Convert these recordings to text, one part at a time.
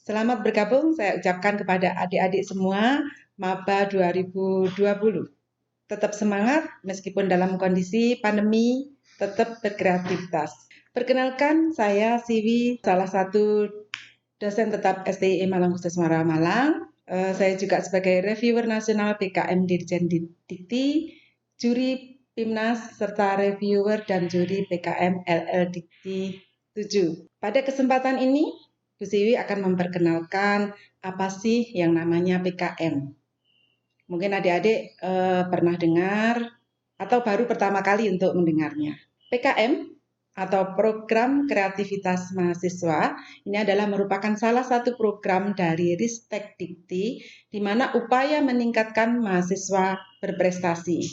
Selamat bergabung saya ucapkan kepada adik-adik semua Maba 2020. Tetap semangat meskipun dalam kondisi pandemi, tetap berkreativitas. Perkenalkan, saya Siwi, salah satu dosen tetap STIE Malang Khusus Muara Malang. Saya juga sebagai reviewer nasional PKM Dirjen Dikti, juri Pimnas, serta reviewer dan juri PKM LL Dikti 7. Pada kesempatan ini, Bu Siwi akan memperkenalkan apa sih yang namanya PKM. Mungkin adik-adik pernah dengar atau baru pertama kali untuk mendengarnya. PKM atau Program Kreativitas Mahasiswa ini adalah merupakan salah satu program dari Ristek Dikti di mana upaya meningkatkan mahasiswa berprestasi.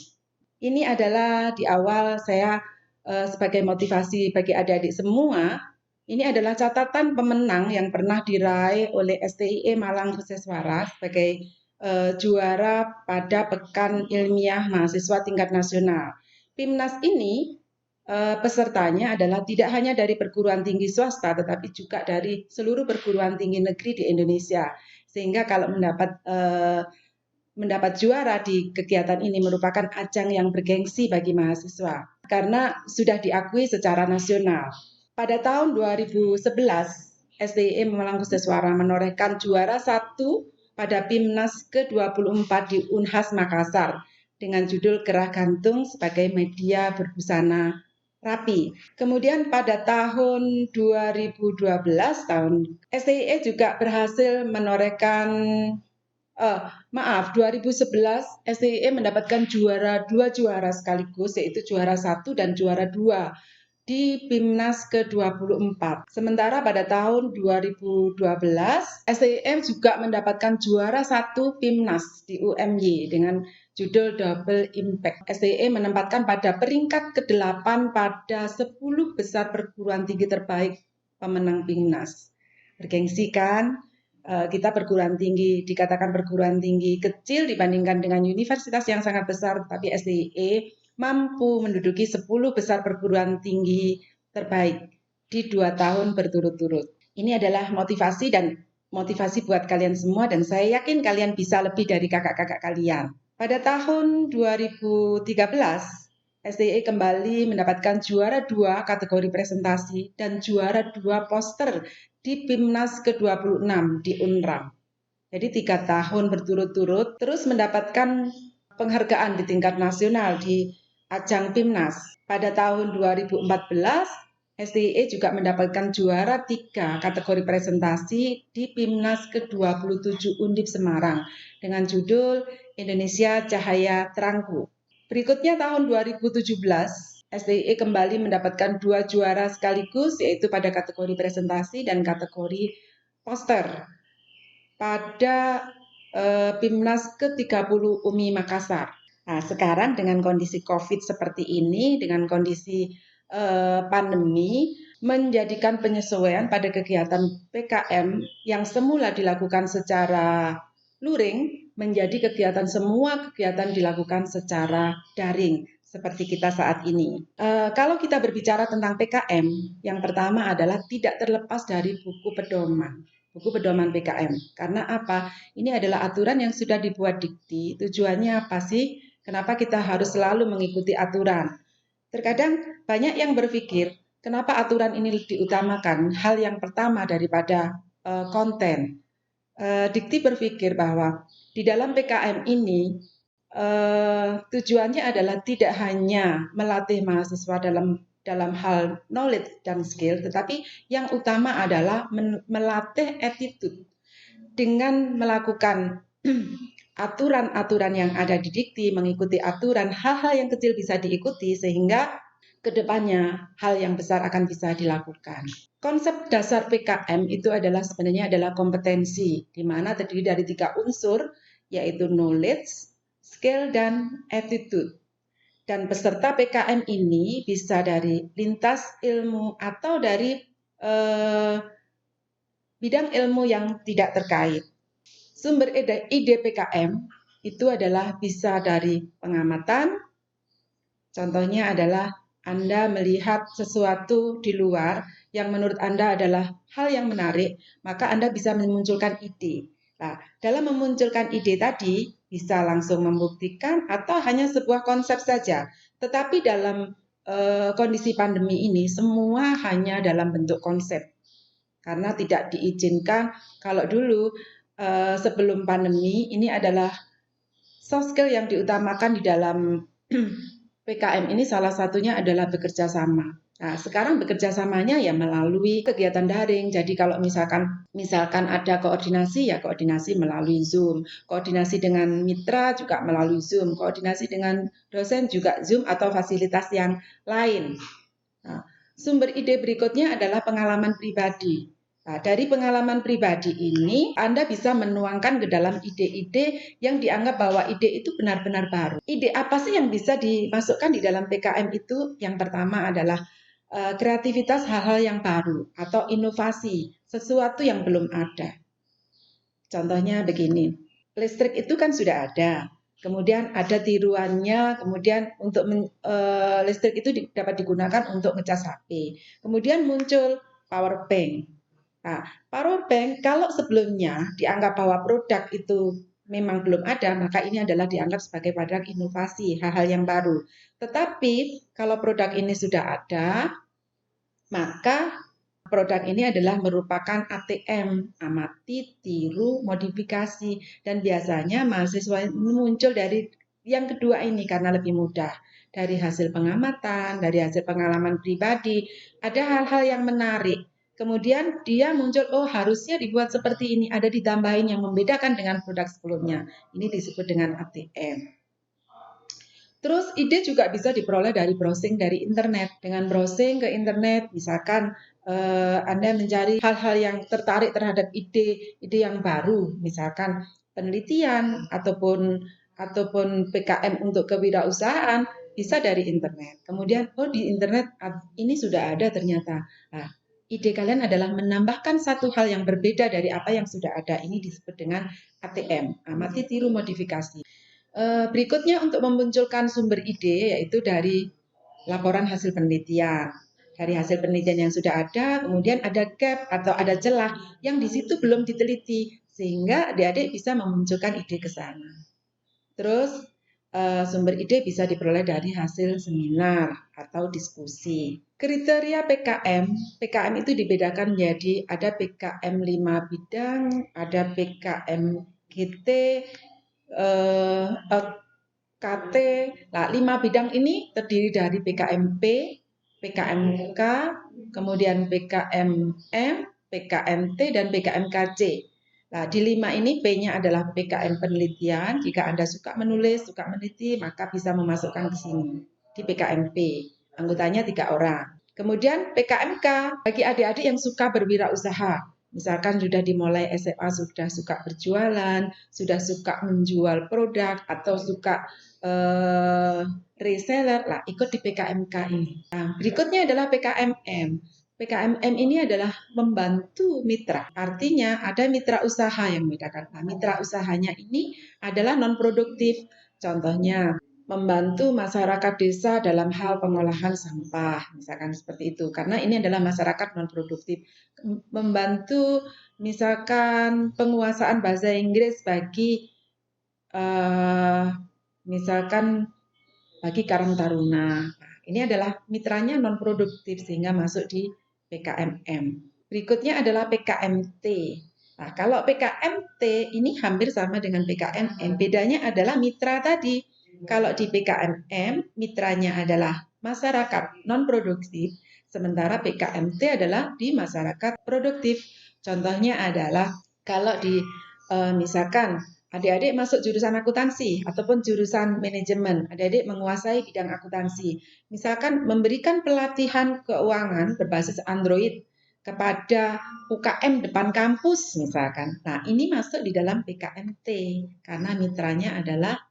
Ini adalah di awal saya sebagai motivasi bagi adik-adik semua. Ini adalah catatan pemenang yang pernah diraih oleh STIE Malang Khususwara sebagai juara pada Pekan Ilmiah Mahasiswa Tingkat Nasional. Pimnas ini pesertanya adalah tidak hanya dari perguruan tinggi swasta, tetapi juga dari seluruh perguruan tinggi negeri di Indonesia. Sehingga kalau mendapat juara di kegiatan ini merupakan ajang yang bergengsi bagi mahasiswa karena sudah diakui secara nasional. Pada tahun 2011, STIE Malang Khususwara menorehkan juara 1 pada Pimnas ke-24 di Unhas Makassar dengan judul Gerah Gantung sebagai media berbusana rapi. Kemudian pada tahun 2012 STIE juga berhasil menorehkan 2011 STIE mendapatkan dua juara sekaligus, yaitu juara 1 dan juara 2 di Pimnas ke-24. Sementara pada tahun 2012, STIE juga mendapatkan juara 1 Pimnas di UMY dengan judul Double Impact. STIE menempatkan pada peringkat ke-8 pada 10 besar perguruan tinggi terbaik pemenang Pimnas. Bergengsi kan? Kita perguruan tinggi, dikatakan perguruan tinggi kecil dibandingkan dengan universitas yang sangat besar, tapi STIE mampu menduduki 10 besar perguruan tinggi terbaik di 2 tahun berturut-turut. Ini adalah motivasi buat kalian semua dan saya yakin kalian bisa lebih dari kakak-kakak kalian. Pada tahun 2013, STIE kembali mendapatkan juara 2 kategori presentasi dan juara 2 poster di Pimnas ke-26 di Unram. Jadi 3 tahun berturut-turut terus mendapatkan penghargaan di tingkat nasional di ajang Pimnas. Pada tahun 2014, STIE juga mendapatkan juara 3 kategori presentasi di Pimnas ke-27 Undip Semarang dengan judul Indonesia Cahaya Terangku. Berikutnya tahun 2017, STIE kembali mendapatkan 2 juara sekaligus, yaitu pada kategori presentasi dan kategori poster pada Pimnas ke-30 UMI Makassar. Nah, sekarang dengan kondisi COVID seperti ini, dengan kondisi pandemi, menjadikan penyesuaian pada kegiatan PKM yang semula dilakukan secara luring, menjadi semua kegiatan dilakukan secara daring seperti kita saat ini. Kalau kita berbicara tentang PKM, yang pertama adalah tidak terlepas dari buku pedoman PKM. Karena apa? Ini adalah aturan yang sudah dibuat Dikti. Tujuannya apa sih? Kenapa kita harus selalu mengikuti aturan? Terkadang banyak yang berpikir, kenapa aturan ini diutamakan? Hal yang pertama daripada konten. Dikti berpikir bahwa di dalam PKM ini tujuannya adalah tidak hanya melatih mahasiswa dalam hal knowledge dan skill, tetapi yang utama adalah melatih attitude dengan melakukan aturan-aturan yang ada di Dikti, mengikuti aturan, hal-hal yang kecil bisa diikuti sehingga kedepannya hal yang besar akan bisa dilakukan. Konsep dasar PKM itu sebenarnya adalah kompetensi, di mana terdiri dari 3 unsur, yaitu knowledge, skill, dan attitude. Dan peserta PKM ini bisa dari lintas ilmu atau dari bidang ilmu yang tidak terkait. Sumber ide PKM itu adalah bisa dari pengamatan, contohnya adalah Anda melihat sesuatu di luar yang menurut Anda adalah hal yang menarik, maka Anda bisa memunculkan ide. Nah, dalam memunculkan ide tadi, bisa langsung membuktikan atau hanya sebuah konsep saja. Tetapi dalam kondisi pandemi ini, semua hanya dalam bentuk konsep. Karena tidak diizinkan, kalau dulu sebelum pandemi, ini adalah soft skill yang diutamakan di dalam PKM ini salah satunya adalah bekerja sama. Nah, sekarang bekerja samanya ya melalui kegiatan daring. Jadi kalau misalkan ada koordinasi ya koordinasi melalui Zoom, koordinasi dengan mitra juga melalui Zoom, koordinasi dengan dosen juga Zoom atau fasilitas yang lain. Nah, sumber ide berikutnya adalah pengalaman pribadi. Nah, dari pengalaman pribadi ini, Anda bisa menuangkan ke dalam ide-ide yang dianggap bahwa ide itu benar-benar baru. Ide apa sih yang bisa dimasukkan di dalam PKM itu? Yang pertama adalah kreativitas hal-hal yang baru atau inovasi, sesuatu yang belum ada. Contohnya begini, listrik itu kan sudah ada. Kemudian ada tiruannya, kemudian untuk listrik itu dapat digunakan untuk ngecas HP. Kemudian muncul power bank. Nah, power bank kalau sebelumnya dianggap bahwa produk itu memang belum ada, maka ini adalah dianggap sebagai produk inovasi, hal-hal yang baru. Tetapi kalau produk ini sudah ada, maka produk ini adalah merupakan ATM, amati, tiru, modifikasi, dan biasanya mahasiswa muncul dari yang kedua ini karena lebih mudah. Dari hasil pengamatan, dari hasil pengalaman pribadi, ada hal-hal yang menarik. Kemudian dia muncul, oh harusnya dibuat seperti ini, ada ditambahin yang membedakan dengan produk sebelumnya. Ini disebut dengan ATM. Terus ide juga bisa diperoleh dari browsing dari internet. Dengan browsing ke internet, misalkan Anda mencari hal-hal yang tertarik terhadap ide yang baru, misalkan penelitian ataupun PKM untuk kewirausahaan bisa dari internet. Kemudian di internet ini sudah ada ternyata. Nah, ide kalian adalah menambahkan satu hal yang berbeda dari apa yang sudah ada. Ini disebut dengan ATM, amati tiru modifikasi. Berikutnya untuk memunculkan sumber ide yaitu dari laporan hasil penelitian. Dari hasil penelitian yang sudah ada, kemudian ada gap atau ada celah yang di situ belum diteliti sehingga adik-adik bisa memunculkan ide ke sana. Terus sumber ide bisa diperoleh dari hasil seminar atau diskusi. Kriteria PKM itu dibedakan menjadi ada PKM 5 bidang, ada PKM GT, KT. Nah, 5 bidang ini terdiri dari PKMP, PKMK, kemudian PKMM, PKMT, dan PKMKC. Nah, di 5 ini P-nya adalah PKM penelitian. Jika Anda suka menulis, suka meneliti, maka bisa memasukkan ke sini di PKMP. Anggotanya 3 orang. Kemudian PKMK bagi adik-adik yang suka berwirausaha. Misalkan sudah dimulai SMA, sudah suka berjualan, sudah suka menjual produk, atau suka reseller, lah ikut di PKMK ini. Nah, berikutnya adalah PKMM. PKMM ini adalah membantu mitra. Artinya ada mitra usaha yang membedakan. Nah, mitra usahanya ini adalah non-produktif. Contohnya, membantu masyarakat desa dalam hal pengolahan sampah, misalkan seperti itu. Karena ini adalah masyarakat non-produktif. Membantu misalkan penguasaan bahasa Inggris bagi misalkan bagi Karang Taruna. Nah, ini adalah mitranya non-produktif sehingga masuk di PKMM. Berikutnya adalah PKMT. Nah, kalau PKMT ini hampir sama dengan PKMM. Bedanya adalah mitra tadi. Kalau di PKMM, mitranya adalah masyarakat non-produktif, sementara PKMT adalah di masyarakat produktif. Contohnya adalah kalau di misalkan adik-adik masuk jurusan akuntansi ataupun jurusan manajemen, adik-adik menguasai bidang akuntansi. Misalkan memberikan pelatihan keuangan berbasis Android kepada UKM depan kampus misalkan. Nah, ini masuk di dalam PKMT karena mitranya adalah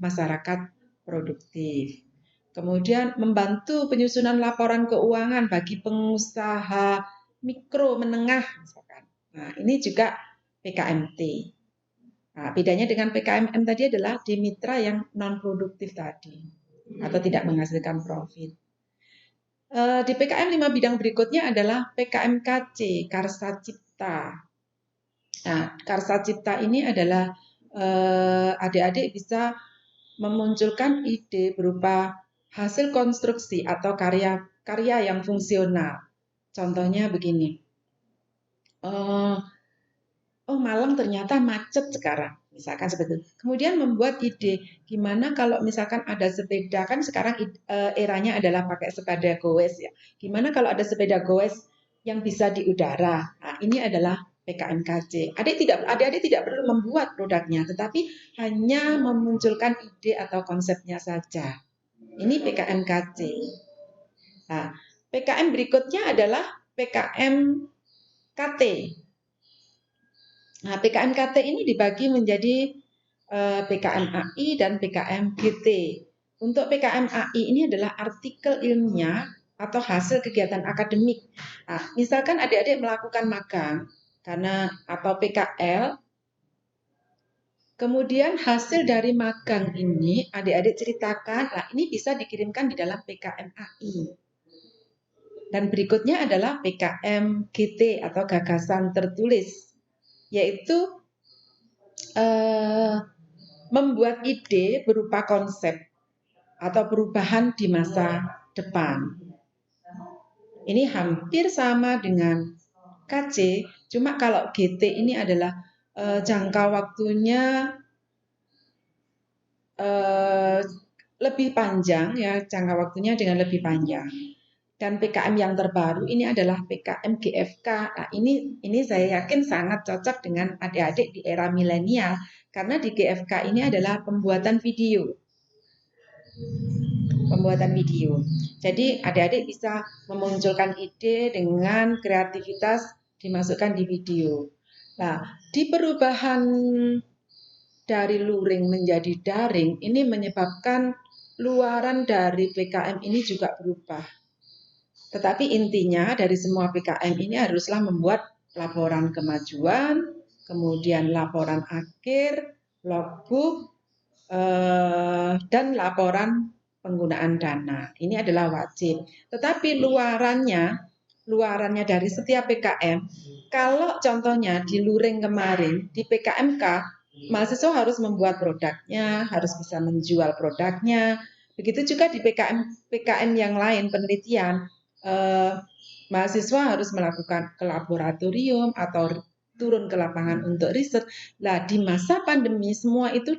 masyarakat produktif. Kemudian membantu penyusunan laporan keuangan bagi pengusaha mikro menengah misalkan. Nah, ini juga PKMT. Nah, bedanya dengan PKMM tadi adalah di mitra yang non produktif tadi. atau tidak menghasilkan profit. Di PKM 5 bidang berikutnya adalah PKMKC, Karsa Cipta. Nah, Karsa Cipta ini adalah adik-adik bisa memunculkan ide berupa hasil konstruksi atau karya yang fungsional. Contohnya begini, Malang ternyata macet sekarang, misalkan seperti itu. Kemudian membuat ide, gimana kalau misalkan ada sepeda, kan sekarang eranya adalah pakai sepeda goes ya. Gimana kalau ada sepeda goes yang bisa di udara? Nah, ini adalah PKMKC. Adik-adik tidak perlu membuat produknya, tetapi hanya memunculkan ide atau konsepnya saja. Ini PKMKC. Nah, PKM berikutnya adalah PKMKT. Nah, PKMKT ini dibagi menjadi PKMAI dan PKMGT. Untuk PKMAI ini adalah artikel ilmiah atau hasil kegiatan akademik. Nah, misalkan adik-adik melakukan magang atau PKL, kemudian hasil dari magang ini adik-adik ceritakan, nah ini bisa dikirimkan di dalam PKMAI. Dan berikutnya adalah PKMGT atau gagasan tertulis, yaitu membuat ide berupa konsep atau perubahan di masa depan. Ini hampir sama dengan KC, cuma kalau GT ini adalah jangka waktunya lebih panjang, ya, jangka waktunya dengan lebih panjang. Dan PKM yang terbaru ini adalah PKM GFK. Nah, ini saya yakin sangat cocok dengan adik-adik di era milenial karena di GFK ini adalah pembuatan video. Jadi adik-adik bisa memunculkan ide dengan kreativitas dimasukkan di video. Nah, di perubahan dari luring menjadi daring ini menyebabkan luaran dari PKM ini juga berubah. Tetapi intinya dari semua PKM ini haruslah membuat laporan kemajuan, kemudian laporan akhir, logbook, dan laporan penggunaan dana. Ini adalah wajib. Tetapi luarannya dari setiap PKM, kalau contohnya di luring kemarin, di PKMK, mahasiswa harus membuat produknya, harus bisa menjual produknya. Begitu juga di PKM yang lain, penelitian, mahasiswa harus melakukan ke laboratorium atau turun ke lapangan untuk riset. Nah, di masa pandemi semua itu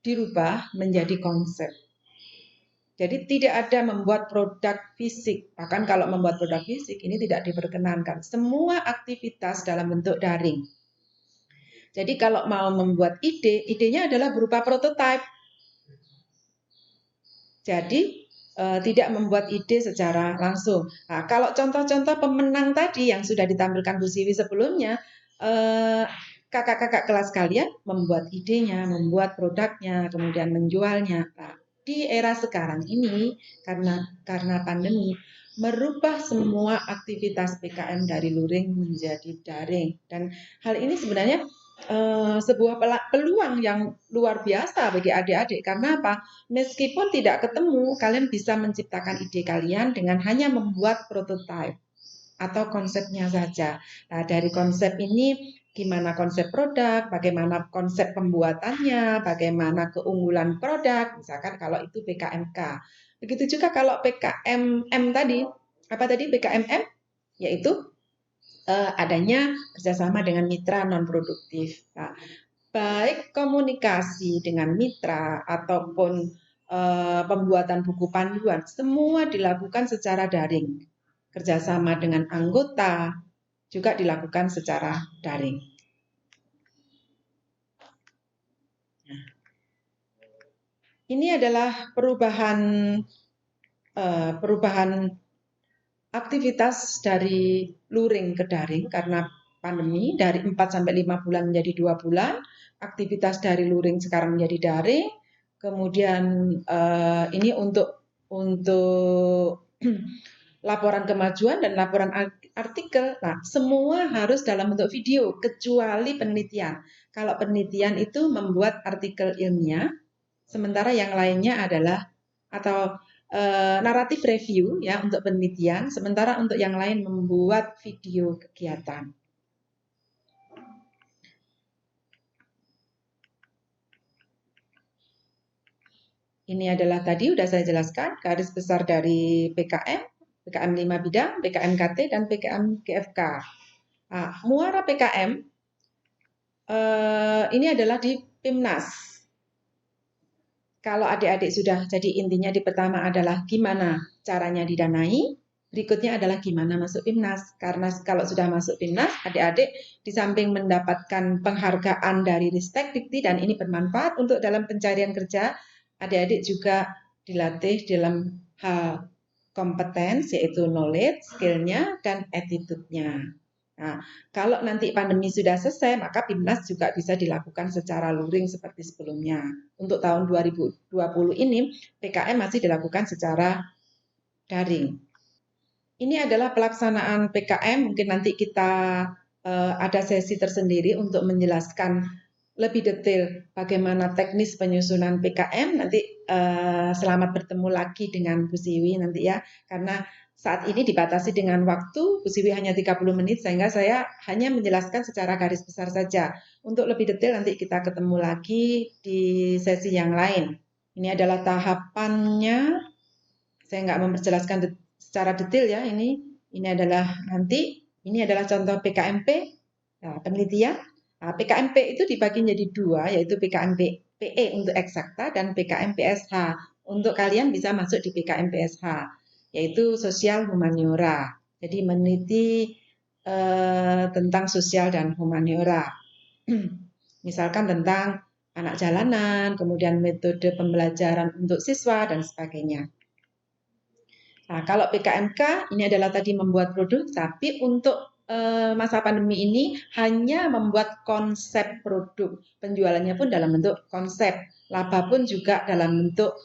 dirubah menjadi konsep. Jadi tidak ada membuat produk fisik. Bahkan kalau membuat produk fisik ini tidak diperkenankan. Semua aktivitas dalam bentuk daring. Jadi kalau mau membuat idenya adalah berupa prototipe. Jadi tidak membuat ide secara langsung. Nah, kalau contoh-contoh pemenang tadi yang sudah ditampilkan Bu Siwi sebelumnya, kakak-kakak kelas kalian membuat idenya, membuat produknya, kemudian menjualnya. Nah, di era sekarang ini karena pandemi merubah semua aktivitas PKM dari luring menjadi daring. Dan hal ini sebenarnya sebuah peluang yang luar biasa bagi adik-adik. Karena apa? Meskipun tidak ketemu, kalian bisa menciptakan ide kalian dengan hanya membuat prototipe atau konsepnya saja. Nah, dari konsep ini gimana konsep produk, bagaimana konsep pembuatannya, bagaimana keunggulan produk, misalkan kalau itu PKMK. Begitu juga kalau PKMM tadi, apa tadi PKMM? Yaitu adanya kerjasama dengan mitra non-produktif. Nah, baik komunikasi dengan mitra ataupun pembuatan buku panduan, semua dilakukan secara daring. Kerjasama dengan anggota juga dilakukan secara daring. Nah, ini adalah perubahan aktivitas dari luring ke daring karena pandemi dari 4 sampai 5 bulan menjadi 2 bulan. Aktivitas dari luring sekarang menjadi daring. Kemudian ini untuk laporan kemajuan dan laporan artikel. Nah, semua harus dalam bentuk video kecuali penelitian. Kalau penelitian itu membuat artikel ilmiah, sementara yang lainnya adalah atau naratif review ya untuk penelitian, sementara untuk yang lain membuat video kegiatan. Ini adalah tadi sudah saya jelaskan garis besar dari PKM, PKM 5 bidang, PKM KT, dan PKM GFK. Nah, muara PKM ini adalah di PIMNAS. Kalau adik-adik sudah, jadi intinya di pertama adalah gimana caranya didanai, berikutnya adalah gimana masuk PIMNAS. Karena kalau sudah masuk PIMNAS, adik-adik di samping mendapatkan penghargaan dari Ristek Dikti dan ini bermanfaat untuk dalam pencarian kerja, adik-adik juga dilatih dalam hal kompetens, yaitu knowledge, skill-nya, dan attitude-nya. Nah, kalau nanti pandemi sudah selesai, maka PIMNAS juga bisa dilakukan secara luring seperti sebelumnya. Untuk tahun 2020 ini, PKM masih dilakukan secara daring. Ini adalah pelaksanaan PKM, mungkin nanti kita ada sesi tersendiri untuk menjelaskan lebih detail bagaimana teknis penyusunan PKM. Nanti selamat bertemu lagi dengan Bu Siwi nanti ya, karena saat ini dibatasi dengan waktu, Bu Siwi hanya 30 menit, sehingga saya hanya menjelaskan secara garis besar saja. Untuk lebih detail nanti kita ketemu lagi di sesi yang lain. Ini adalah tahapannya, saya nggak memperjelaskan secara detail ya, ini adalah nanti, ini adalah contoh PKMP, nah, penelitian. Nah, PKMP itu dibagi menjadi dua, yaitu PKMP PE untuk eksakta dan PKM PSH. Untuk kalian bisa masuk di PKM PSH, yaitu sosial humaniora. Jadi meneliti tentang sosial dan humaniora. Misalkan tentang anak jalanan, kemudian metode pembelajaran untuk siswa, dan sebagainya. Nah, kalau PKMK ini adalah tadi membuat produk, tapi untuk masa pandemi ini hanya membuat konsep produk. Penjualannya pun dalam bentuk konsep, laba pun juga dalam bentuk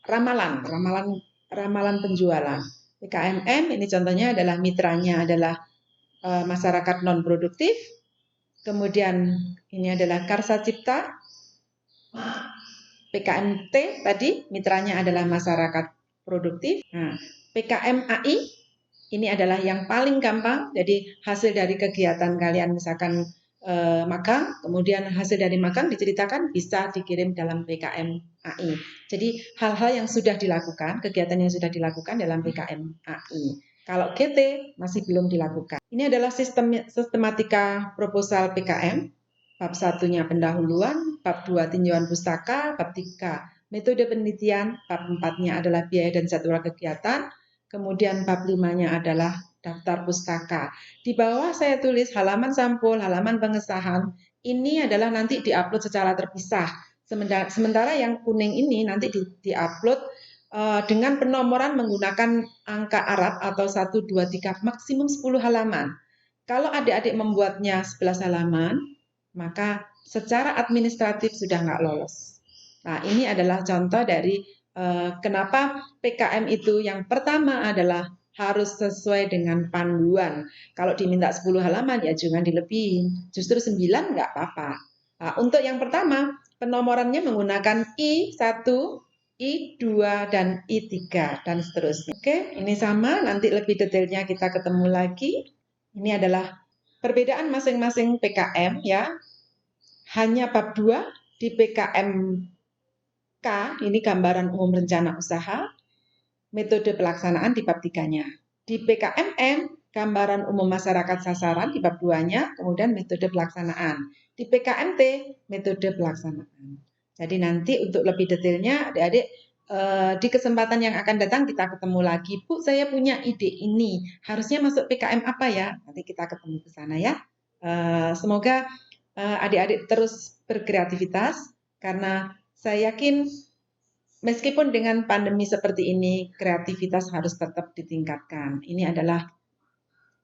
ramalan penjualan. PKMM ini contohnya adalah mitranya adalah masyarakat non produktif. Kemudian ini adalah Karsa Cipta. PKMT tadi mitranya adalah masyarakat produktif. Nah, PKMAI ini adalah yang paling gampang. Jadi hasil dari kegiatan kalian misalkan magang, kemudian hasil dari magang diceritakan bisa dikirim dalam PKMAI. Jadi hal-hal yang sudah dilakukan, kegiatan yang sudah dilakukan dalam PKMAI. Kalau GT masih belum dilakukan. Ini adalah sistematika proposal PKM. Bab 1-nya pendahuluan, bab 2 tinjauan pustaka, bab 3 metode penelitian, bab 4-nya adalah biaya dan jadwal kegiatan, kemudian bab 5-nya adalah daftar pustaka. Di bawah saya tulis halaman sampul, halaman pengesahan, ini adalah nanti diupload secara terpisah. Sementara yang kuning ini nanti diupload dengan penomoran menggunakan angka Arab atau 1, 2, 3, maksimum 10 halaman. Kalau adik-adik membuatnya 11 halaman, maka secara administratif sudah nggak lolos. Nah, ini adalah contoh dari kenapa PKM itu yang pertama adalah harus sesuai dengan panduan. Kalau diminta 10 halaman ya jangan dilebihin, justru 9 nggak apa-apa. Nah, untuk yang pertama, penomorannya menggunakan I1, I2, dan I3, dan seterusnya. Oke, ini sama, nanti lebih detailnya kita ketemu lagi. Ini adalah perbedaan masing-masing PKM ya. Hanya bab 2 di PKMK, ini gambaran umum rencana usaha, metode pelaksanaan di bab 3-nya. Di PKMN, gambaran umum masyarakat sasaran di bab 2-nya, kemudian metode pelaksanaan. Di PKMT, metode pelaksanaan. Jadi nanti untuk lebih detailnya, adik-adik di kesempatan yang akan datang kita ketemu lagi. Bu, saya punya ide ini, harusnya masuk PKM apa ya? Nanti kita ketemu ke sana ya. Semoga adik-adik terus berkreativitas, karena saya yakin meskipun dengan pandemi seperti ini, kreativitas harus tetap ditingkatkan. Ini adalah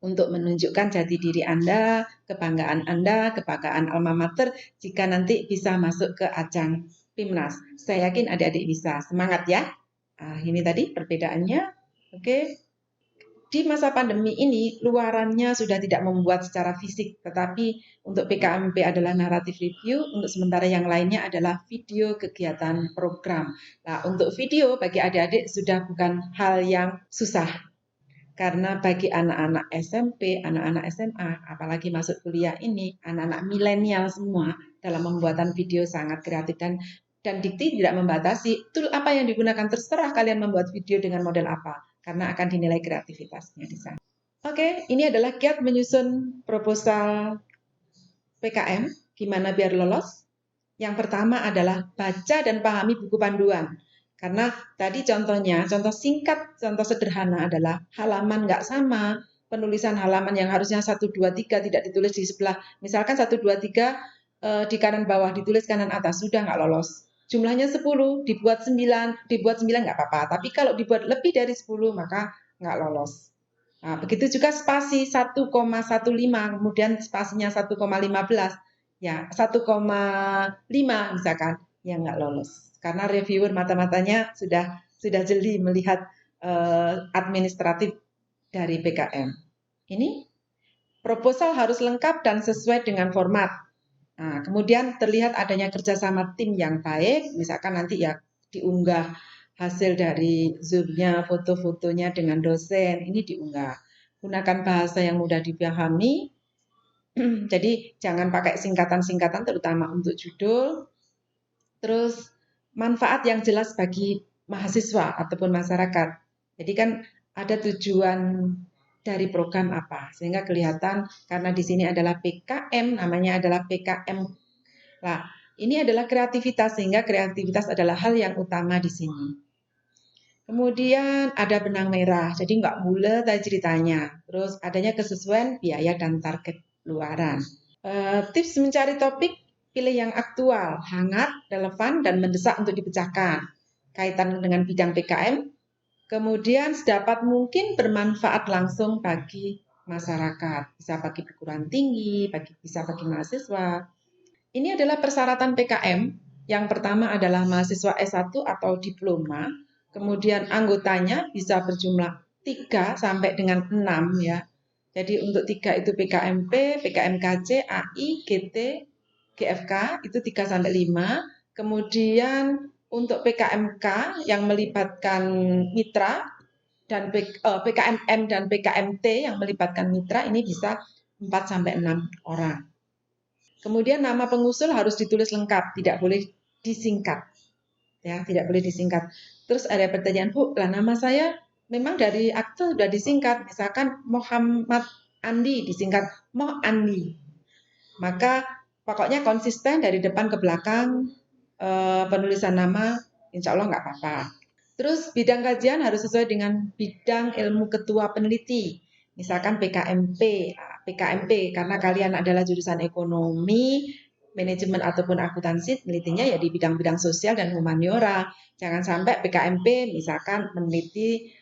untuk menunjukkan jati diri Anda, kebanggaan alma mater, jika nanti bisa masuk ke ajang PIMNAS. Saya yakin adik-adik bisa. Semangat ya. Ini tadi perbedaannya. Oke. di masa pandemi ini luarannya sudah tidak membuat secara fisik, tetapi untuk PKMP adalah naratif review, untuk sementara yang lainnya adalah video kegiatan program. Nah, untuk video bagi adik-adik sudah bukan hal yang susah, karena bagi anak-anak SMP, anak-anak SMA, apalagi masuk kuliah ini, anak-anak milenial semua dalam pembuatan video sangat kreatif dan Dikti tidak membatasi tool apa yang digunakan, terserah kalian membuat video dengan model apa, karena akan dinilai kreativitasnya di sana. Oke, ini adalah kiat menyusun proposal PKM, gimana biar lolos. Yang pertama adalah baca dan pahami buku panduan. Karena tadi contohnya, contoh singkat, contoh sederhana adalah halaman nggak sama, penulisan halaman yang harusnya 1, 2, 3 tidak ditulis di sebelah. Misalkan 1, 2, 3 di kanan bawah, ditulis kanan atas, sudah nggak lolos. Jumlahnya 10, dibuat 9 nggak apa-apa. Tapi kalau dibuat lebih dari 10, maka nggak lolos. Nah, begitu juga spasi 1,15, kemudian spasinya 1,15, ya 1,5 misalkan, ya nggak lolos. Karena reviewer mata-matanya sudah jeli melihat administratif dari PKM. Ini proposal harus lengkap dan sesuai dengan format. Nah, kemudian terlihat adanya kerjasama tim yang baik, misalkan nanti ya diunggah hasil dari Zoom-nya, foto-fotonya dengan dosen, ini diunggah. Gunakan bahasa yang mudah dipahami, jadi jangan pakai singkatan-singkatan terutama untuk judul. Terus manfaat yang jelas bagi mahasiswa ataupun masyarakat. Jadi kan ada tujuan dari program apa, sehingga kelihatan karena di sini adalah PKM, namanya adalah PKM. Nah, ini adalah kreativitas, sehingga kreativitas adalah hal yang utama di sini. Kemudian ada benang merah, jadi nggak bulat tadi ceritanya. Terus adanya kesesuaian biaya dan target luaran. Tips mencari topik, pilih yang aktual, hangat, relevan, dan mendesak untuk dipecahkan. Kaitan dengan bidang PKM, kemudian sedapat mungkin bermanfaat langsung bagi masyarakat. Bisa bagi perguruan tinggi, bisa bagi mahasiswa. Ini adalah persyaratan PKM. Yang pertama adalah mahasiswa S1 atau diploma. Kemudian anggotanya bisa berjumlah 3 sampai dengan 6 ya. Jadi untuk 3 itu PKMP, PKMKC, AI, GT, GFK itu 3 sampai 5. Kemudian untuk PKMK yang melibatkan mitra dan PKMM dan PKMT yang melibatkan mitra ini bisa 4 sampai 6 orang. Kemudian nama pengusul harus ditulis lengkap, tidak boleh disingkat. Ya, tidak boleh disingkat. Terus ada pertanyaan, Bu, lah nama saya memang dari akte sudah disingkat, misalkan Muhammad Andi disingkat Moh Andi. Maka pokoknya konsisten dari depan ke belakang penulisan nama, insya Allah nggak apa-apa. Terus bidang kajian harus sesuai dengan bidang ilmu ketua peneliti, misalkan PKMP, PKMP karena kalian adalah jurusan ekonomi, manajemen ataupun akuntansi, menelitinya ya di bidang-bidang sosial dan humaniora. Jangan sampai PKMP misalkan meneliti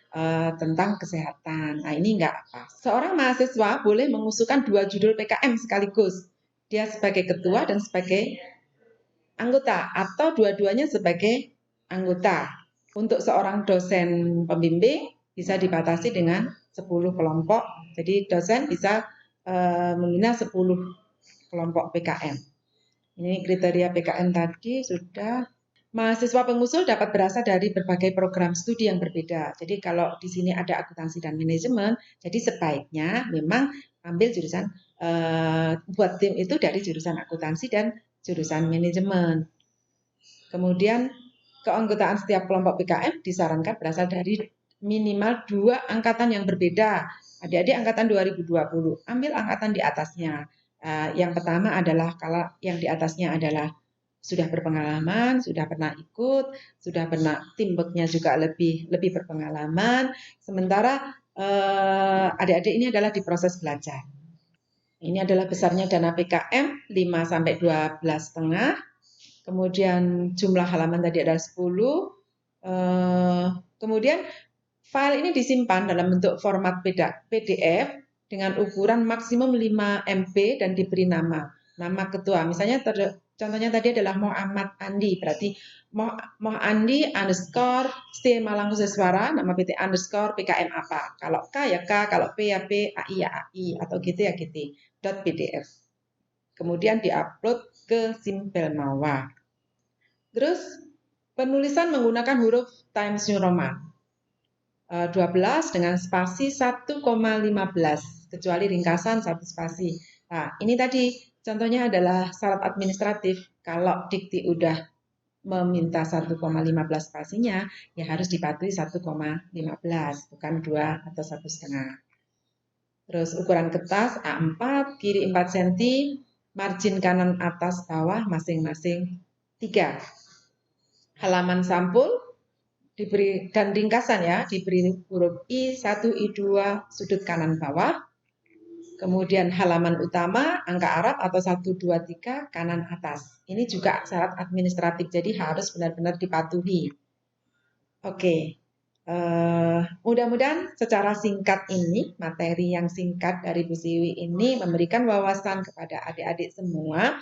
tentang kesehatan. Nah, ini enggak apa. Seorang mahasiswa boleh mengusulkan 2 judul PKM sekaligus. Dia sebagai ketua dan sebagai anggota atau dua-duanya sebagai anggota. Untuk seorang dosen pembimbing bisa dibatasi dengan 10 kelompok. Jadi dosen bisa membina 10 kelompok PKM. Ini kriteria PKM tadi sudah. Mahasiswa pengusul dapat berasal dari berbagai program studi yang berbeda. Jadi kalau di sini ada akuntansi dan manajemen, jadi sebaiknya memang ambil jurusan buat tim itu dari jurusan akuntansi dan jurusan manajemen. Kemudian keanggotaan setiap kelompok PKM disarankan berasal dari minimal 2 angkatan yang berbeda. Adik-adik angkatan 2020, ambil angkatan di atasnya. Yang pertama adalah kalau yang di atasnya adalah sudah berpengalaman, sudah pernah ikut, sudah pernah teamwork-nya juga lebih berpengalaman. Sementara adik-adik ini adalah di proses belajar. Ini adalah besarnya dana PKM 5 sampai 12,5. Kemudian jumlah halaman tadi adalah 10. Kemudian file ini disimpan dalam bentuk format PDF dengan ukuran maksimum 5 MB dan diberi nama ketua. Misalnya Contohnya tadi adalah Muhammad Andi, berarti Moh Andi underscore stay Malang Khusus Suara, nama PT underscore PKM apa. Kalau K ya K, kalau P ya P, AI ya AI, atau GT ya GT. .pdf. Kemudian diupload ke Simpelmawa. Terus penulisan menggunakan huruf Times New Roman. 12 dengan spasi 1,15 kecuali ringkasan 1 spasi. Nah, ini tadi contohnya adalah syarat administratif. Kalau dikti udah meminta 1,15 spasinya, ya harus dipatuhi 1,15, bukan 2 atau 1,5. Terus ukuran kertas A4, kiri 4 cm, margin kanan atas bawah masing-masing 3. Halaman sampul diberi dan ringkasan ya, diberi huruf I1, I2, sudut kanan bawah. Kemudian halaman utama, angka Arab atau 1, 2, 3, kanan atas. Ini juga syarat administratif, jadi harus benar-benar dipatuhi. Oke, mudah-mudahan secara singkat ini, materi yang singkat dari Bu Siwi ini memberikan wawasan kepada adik-adik semua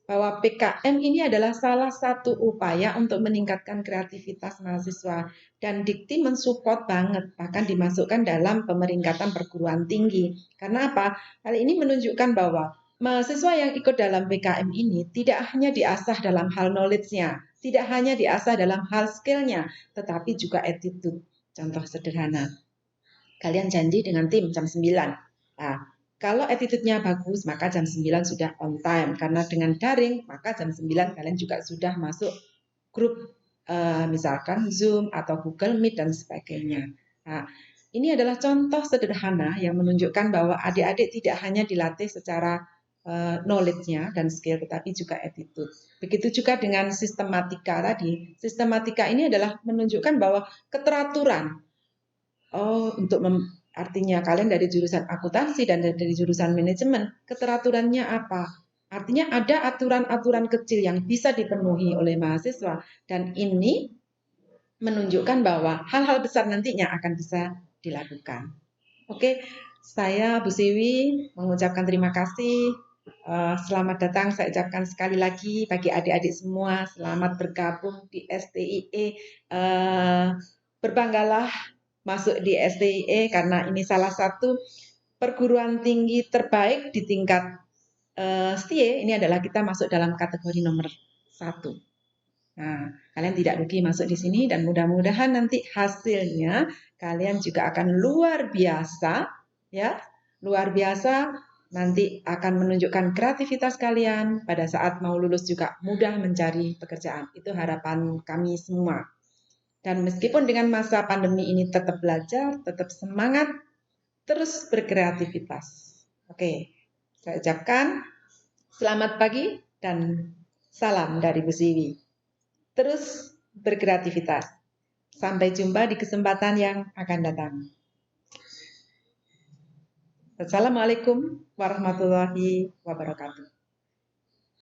bahwa PKM ini adalah salah satu upaya untuk meningkatkan kreativitas mahasiswa dan Dikti mensupport banget, bahkan dimasukkan dalam pemeringkatan perguruan tinggi. Karena apa? Hal ini menunjukkan bahwa mahasiswa yang ikut dalam PKM ini tidak hanya diasah dalam hal knowledge-nya, tidak hanya diasah dalam hal skill-nya, tetapi juga attitude. Contoh sederhana, kalian janji dengan tim jam 9. Nah, kalau attitude-nya bagus, maka jam 9 sudah on time. Karena dengan daring, maka jam 9 kalian juga sudah masuk grup, misalkan Zoom atau Google Meet dan sebagainya. Nah, ini adalah contoh sederhana yang menunjukkan bahwa adik-adik tidak hanya dilatih secara knowledge-nya dan skill, tetapi juga attitude. Begitu juga dengan sistematika tadi. Sistematika ini adalah menunjukkan bahwa keteraturan. Artinya kalian dari jurusan akuntansi dan dari jurusan manajemen, keteraturannya apa? Artinya ada aturan-aturan kecil yang bisa dipenuhi oleh mahasiswa dan ini menunjukkan bahwa hal-hal besar nantinya akan bisa dilakukan. Oke, saya Bu Siwi mengucapkan terima kasih. Selamat datang saya ucapkan sekali lagi bagi adik-adik semua. Selamat bergabung di STIE. Berbanggalah masuk di STIE karena ini salah satu perguruan tinggi terbaik di tingkat STIE. Ini adalah kita masuk dalam kategori nomor 1. Nah, kalian tidak rugi masuk di sini dan mudah-mudahan nanti hasilnya kalian juga akan luar biasa, ya, luar biasa. Nanti akan menunjukkan kreativitas kalian pada saat mau lulus juga mudah mencari pekerjaan. Itu harapan kami semua. Dan meskipun dengan masa pandemi ini tetap belajar, tetap semangat, terus berkreativitas. Oke, saya ucapkan selamat pagi dan salam dari Bu Siwi. Terus berkreativitas. Sampai jumpa di kesempatan yang akan datang. Assalamualaikum warahmatullahi wabarakatuh.